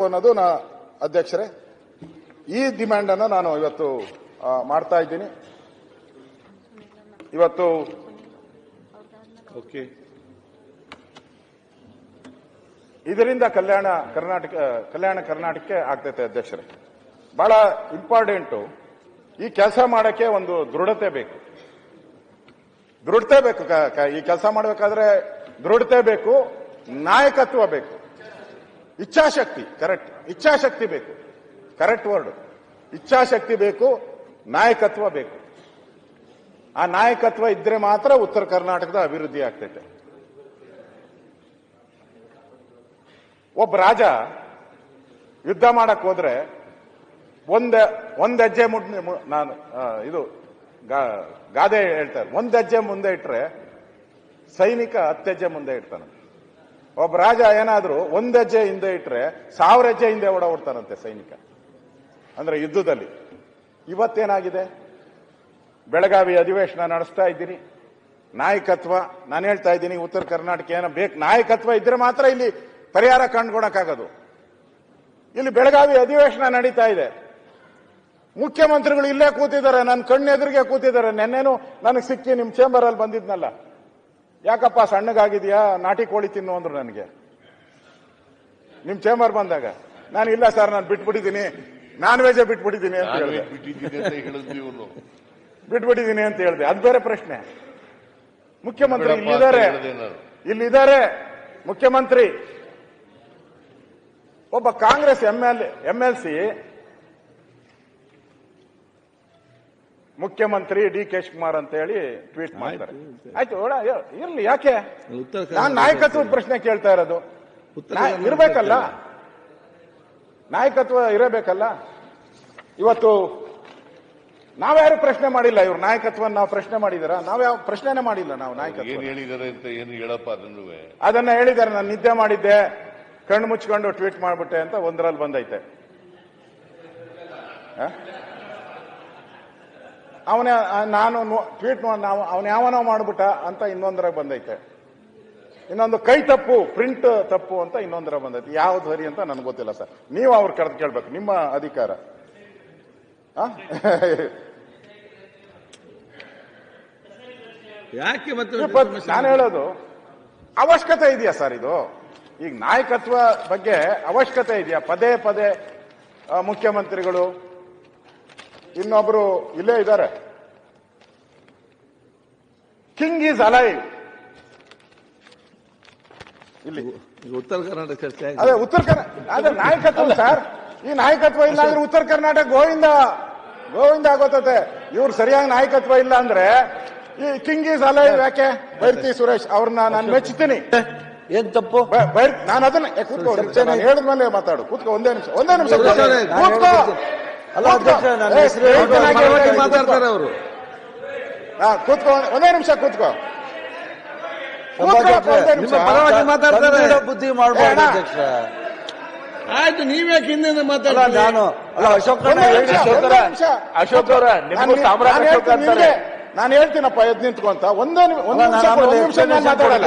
ಅನ್ನೋದು ಅಧ್ಯಕ್ಷರೇ, ಈ ಡಿಮ್ಯಾಂಡ್ ಅನ್ನು ನಾನು ಇವತ್ತು ಮಾಡ್ತಾ ಇದ್ದೀನಿ. ಇವತ್ತು ಇದರಿಂದ ಕಲ್ಯಾಣ ಕರ್ನಾಟಕಕ್ಕೆ ಆಗ್ತೈತೆ ಅಧ್ಯಕ್ಷರೇ. ಬಹಳ ಇಂಪಾರ್ಟೆಂಟು. ಈ ಕೆಲಸ ಮಾಡಕ್ಕೆ ಒಂದು ದೃಢತೆ ಬೇಕು. ಈ ಕೆಲಸ ಮಾಡಬೇಕಾದ್ರೆ ದೃಢತೆ ಬೇಕು, ನಾಯಕತ್ವ ಬೇಕು, ಇಚ್ಛಾಶಕ್ತಿ. ಕರೆಕ್ಟ್, ಇಚ್ಛಾಶಕ್ತಿ ಬೇಕು. Correct word. ಇಚ್ಛಾಶಕ್ತಿ ಬೇಕು, ನಾಯಕತ್ವ ಬೇಕು. ಆ ನಾಯಕತ್ವ ಇದ್ರೆ ಮಾತ್ರ ಉತ್ತರ ಕರ್ನಾಟಕದ ಅಭಿವೃದ್ಧಿ ಆಗ್ತೈತೆ. ಒಬ್ಬ ರಾಜ ಯುದ್ಧ ಮಾಡಕ್ ಹೋದ್ರೆ ಒಂದ್ ಹೆಜ್ಜೆ ನಾನು ಇದು ಗಾದೆ ಹೇಳ್ತಾರೆ, ಒಂದ್ ಹೆಜ್ಜೆ ಮುಂದೆ ಇಟ್ರೆ ಸೈನಿಕ 10 ಹೆಜ್ಜೆ ಮುಂದೆ ಇಡ್ತಾನೆ. ಒಬ್ಬ ರಾಜ ಏನಾದ್ರೂ ಒಂದ್ ಹೆಜ್ಜೆ ಹಿಂದೆ ಇಟ್ರೆ 1000 ಹೆಜ್ಜೆ ಹಿಂದೆ ಓಡ್ತಾನಂತೆ ಸೈನಿಕ. ಅಂದ್ರೆ ಯುದ್ಧದಲ್ಲಿ. ಇವತ್ತೇನಾಗಿದೆ? ಬೆಳಗಾವಿ ಅಧಿವೇಶನ ನಡೆಸ್ತಾ ಇದ್ದೀನಿ. ನಾಯಕತ್ವ ನಾನು ಹೇಳ್ತಾ ಇದ್ದೀನಿ. ಉತ್ತರ ಕರ್ನಾಟಕ ಏನೋ ಬೇಕು, ನಾಯಕತ್ವ ಇದ್ರೆ ಮಾತ್ರ ಇಲ್ಲಿ ಪರಿಹಾರ ಕಂಡುಕೊಳಕ್ಕಾಗೋದು. ಇಲ್ಲಿ ಬೆಳಗಾವಿ ಅಧಿವೇಶನ ನಡೀತಾ ಇದೆ. ಮುಖ್ಯಮಂತ್ರಿಗಳು ಇಲ್ಲೇ ಕೂತಿದ್ದಾರೆ, ನನ್ನ ಕಣ್ಣೆದುರಿಗೆ ಕೂತಿದ್ದಾರೆ. ನೆನ್ನೆನೂ ನನಗೆ ಸಿಕ್ಕಿ ನಿಮ್ ಚೇಂಬರ್ ಅಲ್ಲಿ ಬಂದಿದ್ನಲ್ಲ, ಯಾಕಪ್ಪ ಸಣ್ಣಗಾಗಿದ್ಯಾ, ನಾಟಿ ಕೋಳಿ ತಿನ್ನು ಅಂದ್ರು ನನಗೆ ನಿಮ್ ಚೇಂಬರ್ ಬಂದಾಗ. ನಾನು ಇಲ್ಲ ಸರ್, ನಾನು ಬಿಟ್ಬಿಟ್ಟಿದ್ದೀನಿ, ನಾನ್ ವೆಜ್ ಬಿಟ್ಬಿಟ್ಟಿದ್ದೀನಿ ಅಂತ ಹೇಳಿದೆ. ಬಿಟ್ಬಿಟ್ಟಿದ್ದೀನಿ ಅಂತ ಹೇಳಿದೆ. ಅದು ಬೇರೆ ಪ್ರಶ್ನೆ. ಮುಖ್ಯಮಂತ್ರಿ ಇಲ್ಲಿದ್ದಾರೆ ಮುಖ್ಯಮಂತ್ರಿ. ಒಬ್ಬ ಕಾಂಗ್ರೆಸ್ MLC ಮುಖ್ಯಮಂತ್ರಿ DK ಶಿವಕುಮಾರ್ ಅಂತ ಹೇಳಿ ಟ್ವೀಟ್ ಮಾಡ್ತಾರೆ. ಆಯ್ತು, ಇರ್ಲಿ, ಯಾಕೆ ನಾನು ನಾಯಕತ್ವದ ಪ್ರಶ್ನೆ ಕೇಳ್ತಾ ಇರೋದು. ಇರಬೇಕಲ್ಲ, ನಾಯಕತ್ವ ಇರಬೇಕಲ್ಲ. ಇವತ್ತು ನಾವ್ಯಾರು ಪ್ರಶ್ನೆ ಮಾಡಿಲ್ಲ. ಇವ್ರ ನಾಯಕತ್ವ ನಾವು ಪ್ರಶ್ನೆ ಮಾಡಿದಾರ? ನಾವ್ಯಾವ ಪ್ರಶ್ನೆನೇ ಮಾಡಿಲ್ಲ. ನಾವು ನಾಯಕತ್ವ ಹೇಳಿದ್ದಾರೆ ಅಂತ ಏನು ಹೇಳಪ್ಪ? ಅದನ್ನ ಹೇಳಿದ್ದಾರೆ. ನಾನು ನಿದ್ದೆ ಮಾಡಿದ್ದೆ, ಕಣ್ಣು ಮುಚ್ಕೊಂಡು ಟ್ವೀಟ್ ಮಾಡ್ಬಿಟ್ಟೆ ಅಂತ ಒಂದರಲ್ಲಿ ಬಂದೈತೆ. ನಾನು ಟ್ವೀಟ್ ಅವನ ಯಾವನೋ ಮಾಡ್ಬಿಟ್ಟ ಅಂತ ಇನ್ನೊಂದರಾಗ ಬಂದೈತೆ. ಇನ್ನೊಂದು ಕೈ ತಪ್ಪು, ಪ್ರಿಂಟ್ ತಪ್ಪು ಅಂತ ಇನ್ನೊಂದರ ಬಂದೈತೆ. ಯಾವ್ದು ಸರಿ ಅಂತ ನನಗೆ ಗೊತ್ತಿಲ್ಲ ಸರ್. ನೀವು ಅವ್ರು ಕರೆದು ಕೇಳ್ಬೇಕು, ನಿಮ್ಮ ಅಧಿಕಾರ. ಯಾಕೆ ನಾನು ಹೇಳೋದು, ಅವಶ್ಯಕತೆ ಇದೆಯಾ ಸರ್ ಇದು? ಈಗ ನಾಯಕತ್ವ ಬಗ್ಗೆ ಅವಶ್ಯಕತೆ ಇದೆಯಾ? ಪದೇ ಪದೇ ಮುಖ್ಯಮಂತ್ರಿಗಳು, ಇನ್ನೊಬ್ರು ಇಲ್ಲೇ ಇದ್ದಾರೆ, ಕಿಂಗ್ ಈಸ್ ಅಲೈವ್. ಇಲ್ಲಿ ಉತ್ತರ ಕರ್ನಾಟಕ ಚರ್ಚೆ. ಅದೇ ಉತ್ತರ ಕರ್ನಾಟಕ, ಅದೇ ನಾಯಕತ್ವ ಸರ್. ಈ ನಾಯಕತ್ವ ಇಲ್ಲ ಅಂದ್ರೆ ಉತ್ತರ ಕರ್ನಾಟಕ ಗೋವಿಂದ ಆಗೋತತೆ. ಇವ್ರು ಸರಿಯಾಗಿ ನಾಯಕತ್ವ ಇಲ್ಲ ಅಂದ್ರೆ ಈ ಕಿಂಗ್ ಈಸ್ ಅಲೈವ್ ಯಾಕೆ? ಬೈರ್ತಿ ಸುರೇಶ್ ಅವ್ರನ್ನ ನಾನು ಮೆಚ್ಚುತ್ತೀನಿ. ಏನ್ ತಪ್ಪು? ನಾನು ಅದನ್ನ ಕೂತ್ಕೋ, ಹೇಳಿದ್ಮೇಲೆ ಮಾತಾಡು. ಕೂತ್ಕೋ, ಒಂದೇ ನಿಮಿಷ ಕೂತ್ಕೋ. ಮಾತಾಡ್ತಾರೆ ಅವರು. ಕೂತ್ಕೋ, ಒಂದೇ ನಿಮಿಷ ಕೂತ್ಕೋ. ಪರವಾಗಿ ಮಾತಾಡ್ತಾರೆ. ಬುದ್ಧಿ ಮಾಡಬಹುದು ಅಧ್ಯಕ್ಷ. ಆಯ್ತು, ನೀವ್ಯಾಕೆ ಹಿಂದೆ ಮಾತಾಡ? ನಾನು ಅಶೋಕ್ ನಾನು ಹೇಳ್ತೀನಪ್ಪ, ಎದ್ ನಿಂತ್ಕೊಂತ ಒಂದೇ ನಿಮಿಷ ಮಾತಾಡಲ್ಲ.